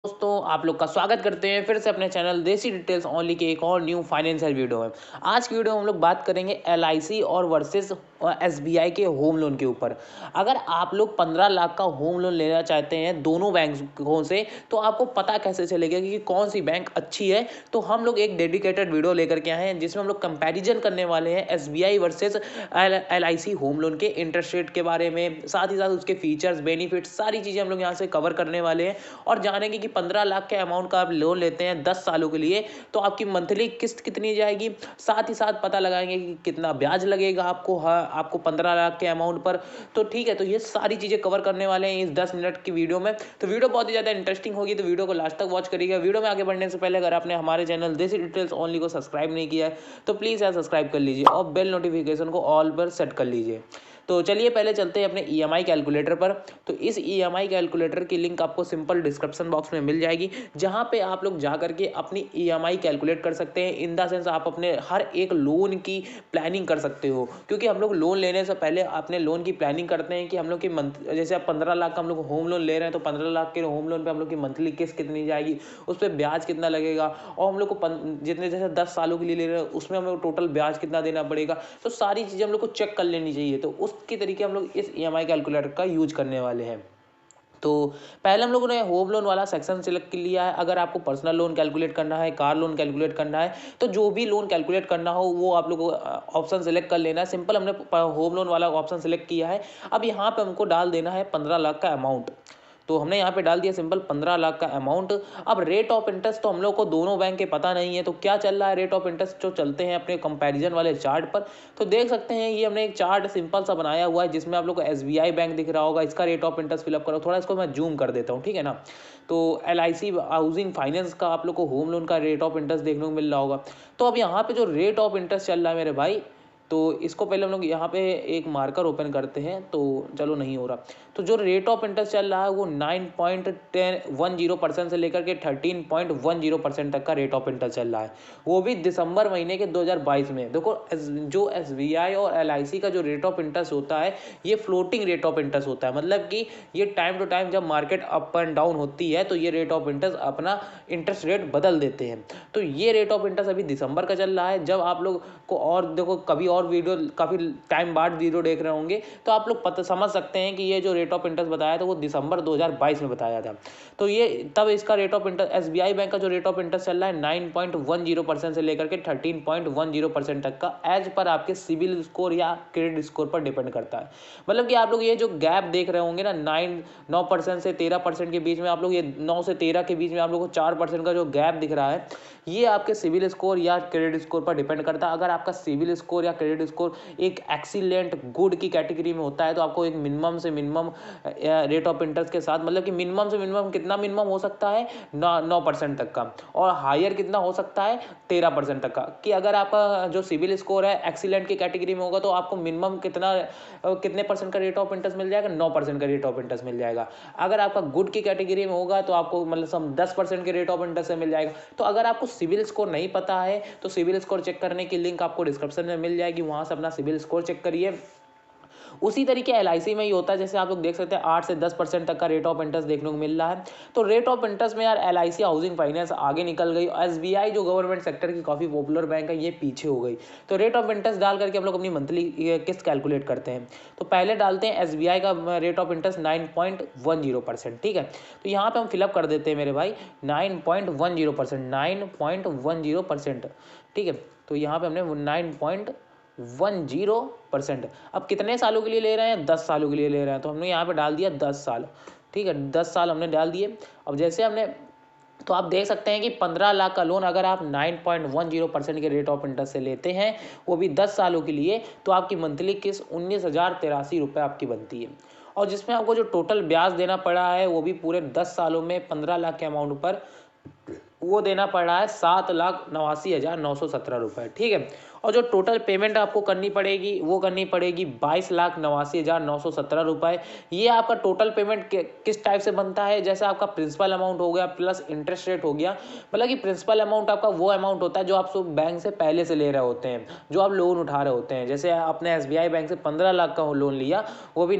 दोस्तों आप लोग का स्वागत करते हैं फिर से अपने चैनल देसी डिटेल्स ओनली के एक और न्यू फाइनेंशियल वीडियो में। आज की वीडियो में हम लोग बात करेंगे एलआईसी और वर्सेस एसबीआई के होम लोन के ऊपर। अगर आप लोग 15 लाख का होम लोन लेना चाहते हैं दोनों बैंकों से, तो आपको पता कैसे चलेगा कि कौन सी बैंक अच्छी है। तो हम लोग एक डेडिकेटेड वीडियो लेकर के आए हैं जिसमें हम लोग कंपैरिजन करने वाले हैं SBI versus LIC home loan के इंटरेस्ट रेट के बारे में, साथ ही साथ उसके फीचर्स बेनिफिट्स सारी चीज़ें हम लोग यहाँ से कवर करने वाले हैं और जानेंगे कि 15 लाख के अमाउंट का आप लोन लेते हैं 10 सालों के लिए तो आपकी मंथली किस्त कितनी जाएगी। साथ ही साथ पता लगाएंगे कि कितना ब्याज लगेगा आपको 15 लाख के अमाउंट पर। तो ठीक है, तो ये सारी चीज़ें कवर करने वाले हैं इस 10 मिनट की वीडियो में। तो वीडियो बहुत ही ज़्यादा इंटरेस्टिंग होगी, तो वीडियो को लास्ट तक वॉच करिएगा। वीडियो में आगे बढ़ने से पहले अगर आपने हमारे चैनल देसी डिटेल्स ओनली को सब्सक्राइब नहीं किया है तो प्लीज़ यार सब्सक्राइब कर लीजिए और बेल नोटिफिकेशन को ऑल पर सेट कर लीजिए। तो चलिए पहले चलते हैं अपने ईएमआई कैलकुलेटर पर। तो इस ईएमआई कैलकुलेटर की लिंक आपको सिंपल डिस्क्रिप्शन बॉक्स में मिल जाएगी, जहां पे आप लोग जा करके अपनी ईएमआई कैलकुलेट कर सकते हैं। इन द सेंस आप अपने हर एक लोन की प्लानिंग कर सकते हो, क्योंकि हम लोग लोन लेने से पहले अपने लोन की प्लानिंग करते हैं कि हम लोग की मंथ जैसे आप 15 लाख का हम लोग होम लोन ले रहे हैं तो 15 लाख के होम लोन पे हम लोग की मंथली किस्त कितनी जाएगी, उस पर ब्याज कितना लगेगा, और हम लोग को जितने जैसे 10 सालों के लिए ले रहे हैं उसमें हम लोग टोटल ब्याज कितना देना पड़ेगा। तो सारी चीज़ें हम लोग को चेक कर लेनी चाहिए। तो उसके तरीके हम लोग इस ईएमआई कैलकुलेटर का यूज करने वाले हैं। तो पहले हम लोगों ने होम लोन वाला सेक्शन सिलेक्ट कर लिया है। अगर आपको पर्सनल लोन कैलकुलेट करना है, कार लोन कैलकुलेट करना है, तो जो भी लोन कैलकुलेट करना हो वो आप लोगों को ऑप्शन सेलेक्ट कर लेना है। सिंपल हमने होम लोन वाला ऑप्शन सेलेक्ट किया है। अब यहाँ पे हमको डाल देना है 15 लाख का अमाउंट। तो हमने यहाँ पे डाल दिया सिंपल 15 लाख का अमाउंट। अब रेट ऑफ इंटरेस्ट तो हम लोग को दोनों बैंक के पता नहीं है, तो क्या चल रहा है रेट ऑफ इंटरेस्ट जो चलते हैं अपने कंपैरिजन वाले चार्ट पर। तो देख सकते हैं ये हमने एक चार्ट सिंपल सा बनाया हुआ है जिसमें आप लोग को एसबीआई बैंक दिख रहा होगा। इसका रेट ऑफ इंटरेस्ट फिलअप करो, थोड़ा इसको मैं जूम कर देता हूँ, ठीक है ना। तो एलआईसी हाउसिंग फाइनेंस का आप लोग को होम लोन का रेट ऑफ इंटरेस्ट देखने को मिल रहा होगा। तो अब यहाँ पे जो रेट ऑफ इंटरेस्ट चल रहा है मेरे भाई, तो इसको पहले हम लोग यहाँ पे एक मार्कर ओपन करते हैं। तो चलो नहीं हो रहा। तो जो रेट ऑफ इंटरेस्ट चल रहा है वो 9.10% से लेकर के 13.10% तक का रेट ऑफ इंटरेस्ट चल रहा है, वो भी दिसंबर महीने के 2022 में। देखो जो एसबीआई और एलआईसी का जो रेट ऑफ इंटरेस्ट होता है ये फ्लोटिंग रेट ऑफ इंटरेस्ट होता है, मतलब कि ये टाइम टू टाइम जब मार्केट अप एंड डाउन होती है तो ये रेट ऑफ इंटरेस्ट अपना इंटरेस्ट रेट बदल देते हैं। तो ये रेट ऑफ इंटरेस्ट अभी दिसंबर का चल रहा है। जब आप लोग को और देखो कभी और वीडियो काफ़ी टाइम बाद वीडियो देख रहे होंगे तो आप लोग पता समझ सकते हैं कि ये जो रेट ऑफ इंटरेस्ट बताया था वो दिसंबर 2022 में बताया था। तो ये तब इसका rate of interest SBI bank का जो रेट ऑफ इंटरेस्ट चल रहा है 9.10% से लेकर के 13.10% तक का, एज पर आपके सिविल स्कोर या क्रेडिट स्कोर पर डिपेंड करता है। मतलब कि आप लोग ये जो गैप देख रहे होंगे ना 9% से 13% के बीच में, आप लोग ये 9 से 13 के बीच में आप लोग को 4% का जो गैप दिख रहा है, ये आपके सिविल स्कोर या क्रेडिट स्कोर पर डिपेंड करता है। अगर आपका सिविल स्कोर या क्रेडिट स्कोर एक एक्सीलेंट गुड की कैटेगरी में होता है तो आपको एक मिनिमम से मिनिमम रेट ऑफ इंटरेस्ट के साथ, मतलब कि मिनिमम से मिनिमम कितना मिनिमम हो सकता है 9% तक का, और हायर कितना हो सकता है 13% तक का। कि अगर आपका जो सिविल स्कोर है एक्सीलेंट की कैटेगरी में होगा तो आपको मिनिमम कितने परसेंट का रेट ऑफ इंटरेस्ट मिल जाएगा, 9% का रेट ऑफ इंटरेस्ट मिल जाएगा। अगर आपका गुड की कैटेगरी में होगा तो आपको मतलब सब 10% के रेट ऑफ इंटरेस्ट से मिल जाएगा। तो अगर आपको सिविल स्कोर नहीं पता है तो सिविल स्कोर चेक करने की लिंक आपको डिस्क्रिप्शन में मिल जाएगी, वहां से अपना सिविल स्कोर चेक करिए। उसी तरीके एलआईसी में ही होता है, जैसे आप लोग देख सकते हैं 8 से 10% तक का रेट ऑफ इंटरेस्ट देखने को मिल रहा है। तो रेट ऑफ इंटरेस्ट में यार एलआईसी हाउसिंग फाइनेंस आगे निकल गई, एसबीआई जो गवर्नमेंट सेक्टर की काफ़ी पॉपुलर बैंक है ये पीछे हो गई। तो रेट ऑफ इंटरेस्ट डाल करके हम लोग अपनी मंथली किस्त कैलकुलेट करते हैं। तो पहले डालते हैं एसबीआई का रेट ऑफ इंटरेस्ट 9.10%, ठीक है। तो यहाँ पे हम फिलअप कर देते हैं मेरे भाई 9.10%, ठीक है। तो यहाँ पे हमने 9.10%। अब कितने सालों के लिए ले रहे हैं, 10 सालों के लिए ले रहे हैं, तो हमने यहाँ पे डाल दिया 10 साल, ठीक है। 10 साल हमने डाल दिए। अब जैसे हमने, तो आप देख सकते हैं कि 15 लाख का लोन अगर आप 9.10% के रेट ऑफ इंटरेस्ट से लेते हैं, वो भी 10 सालों के लिए, तो आपकी मंथली किस्त 19,083 रुपये आपकी बनती है। और जिसमें आपको जो टोटल ब्याज देना पड़ा है वो भी पूरे 10 सालों में 15 लाख के अमाउंट पर वो देना पड़ रहा है 7,89,917 रुपये, ठीक है। और जो टोटल पेमेंट आपको करनी पड़ेगी वो करनी पड़ेगी 22,89,917 रुपये। ये आपका टोटल पेमेंट किस टाइप से बनता है, जैसे आपका प्रिंसिपल अमाउंट हो गया प्लस इंटरेस्ट रेट हो गया। मतलब कि प्रिंसिपल अमाउंट आपका वो अमाउंट होता है जो आप बैंक से पहले से ले रहे होते हैं, जो आप लोन उठा रहे होते हैं। जैसे आपने एसबीआई बैंक से 15 लाख का लोन लिया, वो भी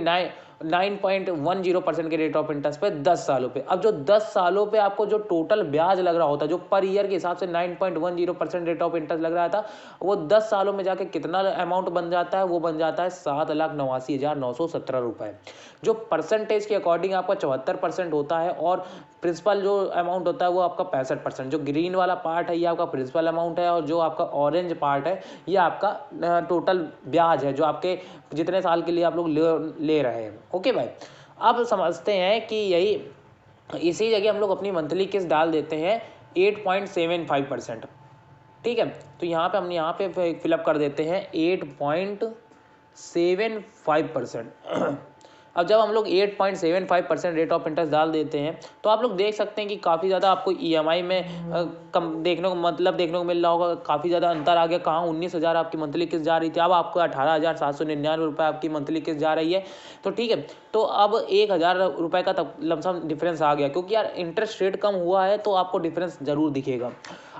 9.10% के रेट ऑफ इंटरेस्ट पे 10 सालों पे। अब जो 10 सालों पे आपको जो टोटल ब्याज लग रहा होता है, जो पर ईयर के हिसाब से 9.10% रेट ऑफ इंटरेस्ट लग रहा था, वो 10 सालों में जाके कितना अमाउंट बन जाता है, वो बन जाता है 7,89,917 रुपये। जो परसेंटेज के अकॉर्डिंग आपका 74% होता है और प्रिंसिपल जो अमाउंट होता है वो आपका 65%। जो ग्रीन वाला पार्ट है ये आपका प्रिंसिपल अमाउंट है और जो आपका ऑरेंज पार्ट है ये आपका टोटल ब्याज है, जो आपके जितने साल के लिए आप लोग ले रहे हैं। ओके भाई, अब समझते हैं कि यही इसी जगह हम लोग अपनी मंथली किस्त डाल देते हैं 8.75%। ठीक है, तो यहाँ पे हम यहाँ पे फिलअप कर देते हैं 8.75%। अब जब हम लोग 8.75% रेट ऑफ इंटरेस्ट डाल देते हैं तो आप लोग देख सकते हैं कि काफ़ी ज़्यादा आपको ईएमआई में कम देखने को मिल रहा होगा, काफ़ी ज़्यादा अंतर आ गया। कहाँ 19,000 आपकी मंथली किस्त जा रही थी, अब आपको 18,799 रुपये आपकी मंथली किस्त जा रही है। तो ठीक है, तो अब 1,000 रुपये का तब लमसम डिफरेंस आ गया, क्योंकि यार इंटरेस्ट रेट कम हुआ है तो आपको डिफरेंस ज़रूर दिखेगा।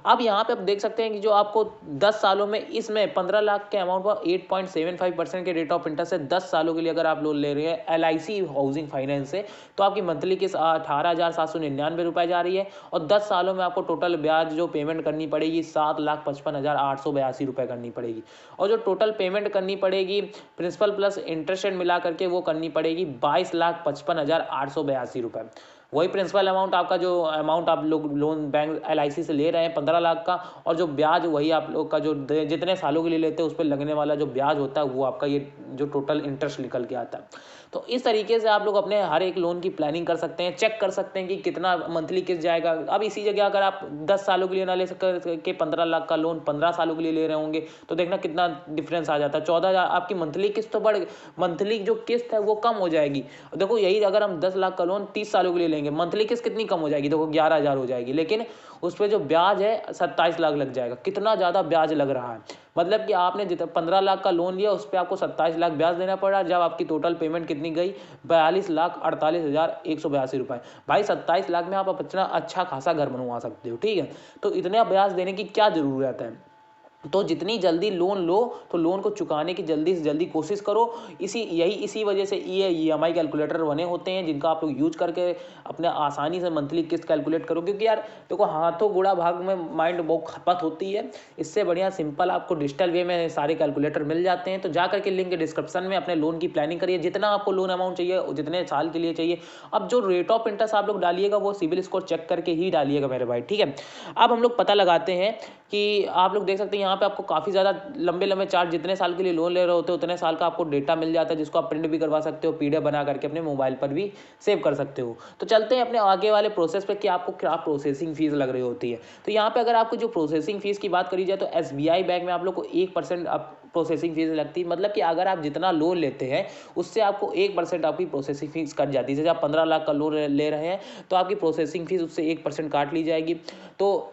अब यहाँ पे आप देख सकते हैं कि जो आपको 10 सालों में इसमें 15 लाख के अमाउंट पर 8.75% के रेट ऑफ इंटरेस्ट से 10 सालों के लिए अगर आप लोन ले रहे हैं LIC हाउसिंग फाइनेंस से, तो आपकी मंथली किस्त 18,799 रुपये जा रही है और 10 सालों में आपको टोटल ब्याज जो पेमेंट करनी पड़ेगी 7,55,882 रुपये करनी पड़ेगी। और जो टोटल पेमेंट करनी पड़ेगी प्रिंसिपल प्लस इंटरेस्ट मिला करके वो करनी पड़ेगी 22,55,882 रुपये। वही प्रिंसिपल अमाउंट आपका, जो अमाउंट आप लोग लोन बैंक LIC से ले रहे हैं 15 लाख का, और जो ब्याज वही आप लोग का जो जितने सालों के लिए लेते हैं उस पर लगने वाला जो ब्याज होता है वो आपका ये जो टोटल इंटरेस्ट निकल के आता है। तो इस तरीके से आप लोग अपने हर एक लोन की प्लानिंग कर सकते हैं, चेक कर सकते हैं कि कितना मंथली किस्त जाएगा। अब इसी जगह अगर आप 10 सालों के लिए ना ले सके 15 लाख का लोन 15 सालों के लिए ले रहे होंगे तो देखना कितना डिफरेंस आ जाता है। 14,000 आपकी मंथली किस्त तो मंथली जो किस्त है वो कम हो जाएगी। देखो यही अगर हम 10 लाख का लोन 30 सालों के लिए लेंगे, मंथली किस्त कितनी कम हो जाएगी, देखो 11,000 हो जाएगी, लेकिन उस पर जो ब्याज है 27 लाख लग जाएगा। कितना ज़्यादा ब्याज लग रहा है, मतलब कि आपने जितना 15 लाख का लोन लिया उस पर आपको 27 लाख ब्याज देना पड़ा, जब आपकी टोटल पेमेंट कितनी गई 42,48,182 रुपये। भाई 27 लाख में आप अपना अच्छा खासा घर बनवा सकते हो। ठीक है, तो इतना ब्याज देने की क्या ज़रूरत है। तो जितनी जल्दी लोन लो तो लोन को चुकाने की जल्दी से जल्दी कोशिश करो। इसी वजह से EMI कैलकुलेटर बने होते हैं जिनका आप लोग यूज करके अपने आसानी से मंथली किस्त कैलकुलेट करो। क्योंकि यार देखो हाथों गुड़ा भाग में माइंड बहुत खपत होती है, इससे बढ़िया सिंपल आपको डिजिटल वे में सारे कैलकुलेटर मिल जाते हैं। तो जा करके लिंक डिस्क्रिप्शन में अपने लोन की प्लानिंग करिए, जितना आपको लोन अमाउंट चाहिए जितने साल के लिए चाहिए। अब जो रेट ऑफ इंटरेस्ट आप लोग डालिएगा वो सिबिल स्कोर चेक करके ही डालिएगा मेरे भाई। ठीक है, अब हम लोग पता लगाते हैं कि आप लोग देख सकते हैं यहाँ पे आपको काफ़ी ज़्यादा लंबे चार्ज, जितने साल के लिए लोन ले रहे होते हो उतने साल का आपको डेटा मिल जाता है, जिसको आप प्रिंट भी करवा सकते हो, PDF बना करके अपने मोबाइल पर भी सेव कर सकते हो। तो चलते हैं अपने आगे वाले प्रोसेस पे कि आपको क्या प्रोसेसिंग फीस लग रही होती है। तो यहाँ पे अगर आपको जो प्रोसेसिंग फीस की बात करी जाए तो SBI बैंक में आप लोग को 1% प्रोसेसिंग फीस लगती है। मतलब कि अगर आप जितना लोन लेते हैं उससे आपको 1% आपकी प्रोसेसिंग फीस कट जाती है। जैसे आप 15 लाख का लोन ले रहे हैं तो आपकी प्रोसेसिंग फीस उससे 1% काट ली जाएगी। तो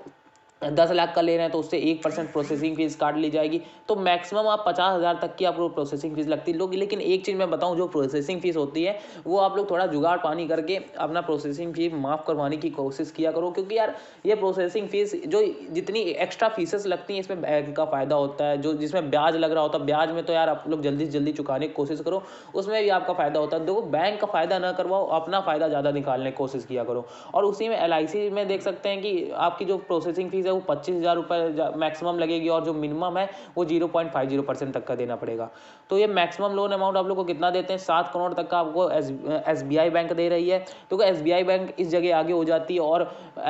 10 लाख का ले रहे हैं तो उससे 1% प्रोसेसिंग फीस काट ली जाएगी। तो मैक्सिमम आप 50,000 तक की आपको प्रोसेसिंग फीस लगती है लोग। लेकिन एक चीज़ मैं बताऊं, जो प्रोसेसिंग फीस होती है वो आप लोग थोड़ा जुगाड़ पानी करके अपना प्रोसेसिंग फीस माफ़ करवाने की कोशिश किया करो। क्योंकि यार ये प्रोसेसिंग फीस जो जितनी एक्स्ट्रा फीसेस लगती हैं इसमें बैंक का फ़ायदा होता है, जो जिसमें ब्याज लग रहा होता है, ब्याज में तो यार आप लोग जल्दी से जल्दी चुकाने की कोशिश करो, उसमें भी आपका फ़ायदा होता है। देखो बैंक का फ़ायदा ना करवाओ, अपना फ़ायदा ज़्यादा निकालने की कोशिश किया करो। और उसी में LIC में देख सकते हैं कि आपकी जो प्रोसेसिंग फीस है वो 25,000 रुपये मैक्सिमम लगेगी और जो मिनिमम है वो 0.50% तक का देना पड़ेगा। तो ये मैक्सिमम लोन अमाउंट आप लोग को कितना देते हैं, 7 करोड़ तक का आपको SBI बैंक दे रही है। तो SBI बैंक इस जगह आगे हो जाती है और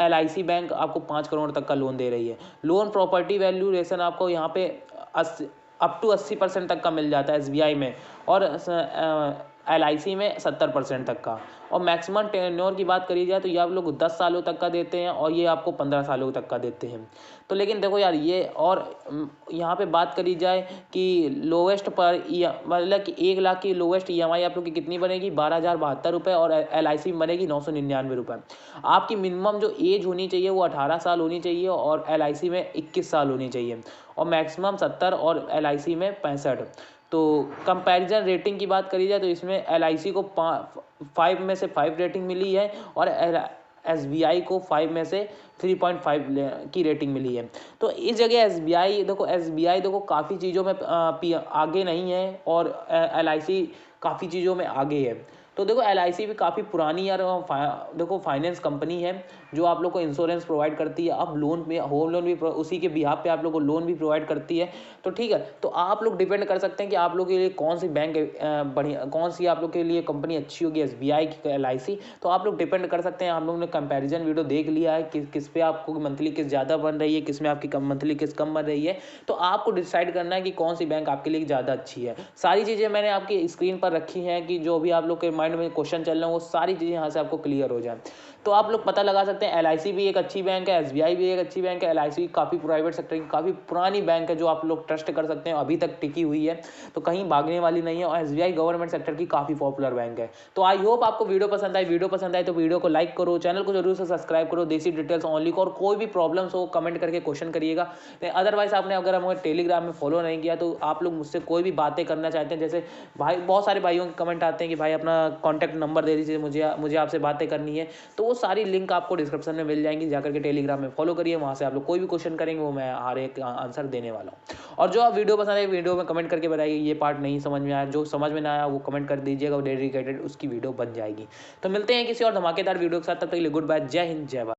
LIC बैंक आपको 5 करोड़ तक का लोन दे रही है। लोन प्रॉपर्टी वैल्यूएशन आपको यहाँ पे अप टू 80% तक का मिल जाता है SBI में, और LIC में 70% तक का। और मैक्सिमम टेन्योर की बात करी जाए तो ये आप लोग 10 सालों तक का देते हैं और ये आपको 15 सालों तक का देते हैं। तो लेकिन देखो यार ये, और यहाँ पे बात करी जाए कि लोवेस्ट पर मतलब कि 1 लाख की लोवेस्ट EMI आप लोग की कितनी बनेगी 12,072 रुपये, और LIC में बनेगी 999 रुपये। आपकी मिनिमम जो एज होनी चाहिए वो 18 साल होनी चाहिए और LIC में 21 साल होनी चाहिए, और मैक्सिमम 70 और LIC में 65। तो कंपैरिजन रेटिंग की बात करी जाए तो इसमें LIC को 5 में से 5 रेटिंग मिली है और SBI को 5 में से 3.5 की रेटिंग मिली है। तो इस जगह SBI देखो काफ़ी चीज़ों में आगे नहीं है और LIC काफ़ी चीज़ों में आगे है। तो देखो LIC भी काफ़ी पुरानी यार देखो फाइनेंस कंपनी है जो आप लोग को इंश्योरेंस प्रोवाइड करती है। अब लोन में होम लोन भी उसी के बिहाफ पे आप लोग को लोन भी प्रोवाइड करती है। तो ठीक है, तो आप लोग डिपेंड कर सकते हैं कि आप लोग के लिए कौन सी बैंक बढ़िया, कौन सी आप लोग के लिए कंपनी अच्छी होगी, SBI की LIC। तो आप लोग डिपेंड कर सकते हैं। आप लोगों ने कंपैरिजन वीडियो देख लिया है कि किस पे आपको मंथली किस ज़्यादा बन रही है, किस में आपकी मंथली किस कम बन रही है। तो आपको डिसाइड करना है कि कौन सी बैंक आपके लिए ज़्यादा अच्छी है। सारी चीज़ें मैंने आपकी स्क्रीन पर रखी हैं कि जो भी आप लोग के माइंड में क्वेश्चन चल रहे हैं वो सारी चीज़ें यहाँ से आपको क्लियर हो जाए। तो आप लोग पता लगा सकते हैं LIC भी एक अच्छी बैंक है, SBI भी एक अच्छी बैंक है। LIC काफ़ी प्राइवेट सेक्टर की काफ़ी पुरानी बैंक है जो आप लोग ट्रस्ट कर सकते हैं, अभी तक टिकी हुई है, तो कहीं भागने वाली नहीं है। और SBI गवर्नमेंट सेक्टर की काफ़ी पॉपुलर बैंक है। तो आई होप आपको वीडियो पसंद आई। वीडियो पसंद आई तो वीडियो को लाइक करो, चैनल को जरूर से सब्सक्राइब करो देसी डिटेल्स ओनली को। और कोई भी प्रॉब्लम्स हो कमेंट करके क्वेश्चन करिएगा। अदरवाइज आपने अगर हमें टेलीग्राम में फॉलो नहीं किया तो आप लोग मुझसे कोई भी बातें करना चाहते हैं, जैसे भाई बहुत सारे भाइयों के कमेंट आते हैं कि भाई अपना कॉन्टैक्ट नंबर दे दीजिए, मुझे आपसे बातें करनी है। तो वो सारी लिंक आपको डिस्क्रिप्शन में मिल जाएंगी, जाकर के टेलीग्राम में फॉलो करिए। वहाँ से आप लोग कोई भी क्वेश्चन करेंगे वो मैं हर एक आंसर देने वाला हूँ। और जो आप वीडियो पसंद है वीडियो में कमेंट करके बताइए ये पार्ट नहीं समझ में आया, जो समझ में ना आया वो कमेंट कर दीजिएगा, वो डेडिकेटेड उसकी वीडियो बन जाएगी। तो मिलते हैं किसी और धमाकेदार वीडियो के साथ, तब तक के लिए गुड बाय, जय हिंद जय भारत।